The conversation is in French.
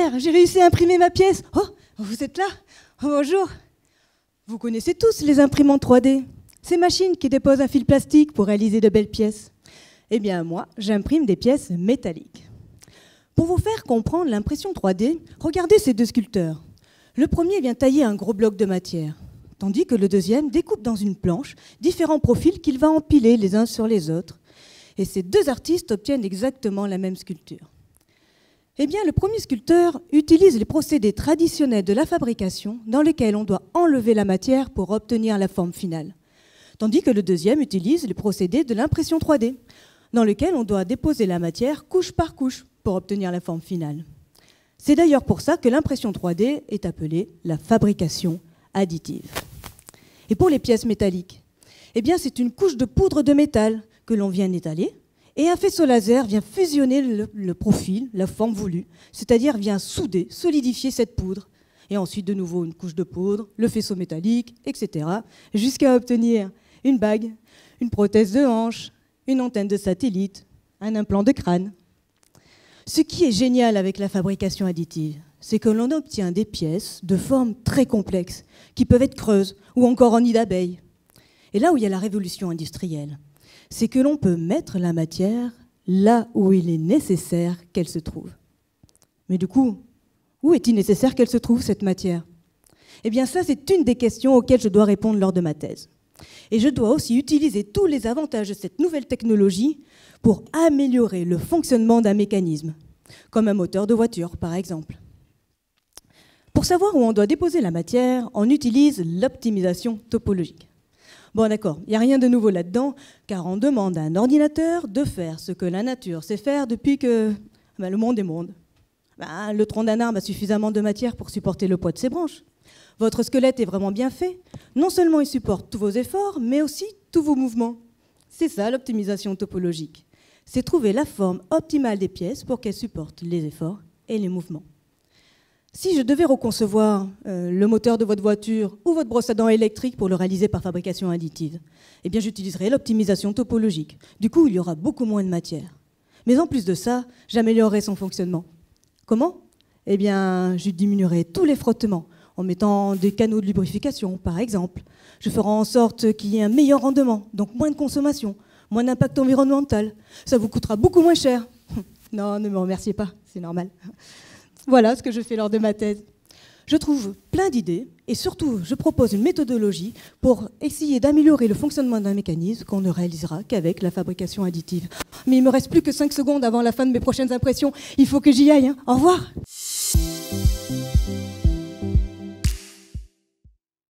super, j'ai réussi à imprimer ma pièce. Oh, vous êtes là? Oh, bonjour. Vous connaissez tous les imprimantes 3D, ces machines qui déposent un fil plastique pour réaliser de belles pièces. Eh bien, moi, j'imprime des pièces métalliques. Pour vous faire comprendre l'impression 3D, regardez ces deux sculpteurs. Le premier vient tailler un gros bloc de matière, tandis que le deuxième découpe dans une planche différents profils qu'il va empiler les uns sur les autres. Et ces deux artistes obtiennent exactement la même sculpture. Eh bien, le premier sculpteur utilise les procédés traditionnels de la fabrication dans lesquels on doit enlever la matière pour obtenir la forme finale, tandis que le deuxième utilise les procédés de l'impression 3D, dans lesquels on doit déposer la matière couche par couche pour obtenir la forme finale. C'est d'ailleurs pour ça que l'impression 3D est appelée la fabrication additive. Et pour les pièces métalliques, eh bien, c'est une couche de poudre de métal que l'on vient étaler, et un faisceau laser vient fusionner le profil, la forme voulue, c'est-à-dire vient souder, solidifier cette poudre. Et ensuite, de nouveau, une couche de poudre, le faisceau métallique, etc., jusqu'à obtenir une bague, une prothèse de hanche, une antenne de satellite, un implant de crâne. Ce qui est génial avec la fabrication additive, c'est que l'on obtient des pièces de formes très complexes, qui peuvent être creuses ou encore en nid d'abeille. Et là où il y a la révolution industrielle, c'est que l'on peut mettre la matière là où il est nécessaire qu'elle se trouve. Mais du coup, où est-il nécessaire qu'elle se trouve, cette matière? Eh bien ça, c'est une des questions auxquelles je dois répondre lors de ma thèse. Et je dois aussi utiliser tous les avantages de cette nouvelle technologie pour améliorer le fonctionnement d'un mécanisme, comme un moteur de voiture, par exemple. Pour savoir où on doit déposer la matière, on utilise l'optimisation topologique. Bon, d'accord, il n'y a rien de nouveau là-dedans, car on demande à un ordinateur de faire ce que la nature sait faire depuis que le monde est monde. Le tronc d'un arbre a suffisamment de matière pour supporter le poids de ses branches. Votre squelette est vraiment bien fait. Non seulement il supporte tous vos efforts, mais aussi tous vos mouvements. C'est ça l'optimisation topologique. C'est trouver la forme optimale des pièces pour qu'elles supportent les efforts et les mouvements. Si je devais reconcevoir le moteur de votre voiture ou votre brosse à dents électrique pour le réaliser par fabrication additive, eh bien j'utiliserai l'optimisation topologique. Du coup, il y aura beaucoup moins de matière. Mais en plus de ça, j'améliorerai son fonctionnement. Comment? Eh bien, je diminuerai tous les frottements en mettant des canaux de lubrification, par exemple. Je ferai en sorte qu'il y ait un meilleur rendement, donc moins de consommation, moins d'impact environnemental. Ça vous coûtera beaucoup moins cher. Non, ne me remerciez pas, c'est normal. Voilà ce que je fais lors de ma thèse. Je trouve plein d'idées et surtout, je propose une méthodologie pour essayer d'améliorer le fonctionnement d'un mécanisme qu'on ne réalisera qu'avec la fabrication additive. Mais il ne me reste plus que 5 secondes avant la fin de mes prochaines impressions. Il faut que j'y aille. Au revoir.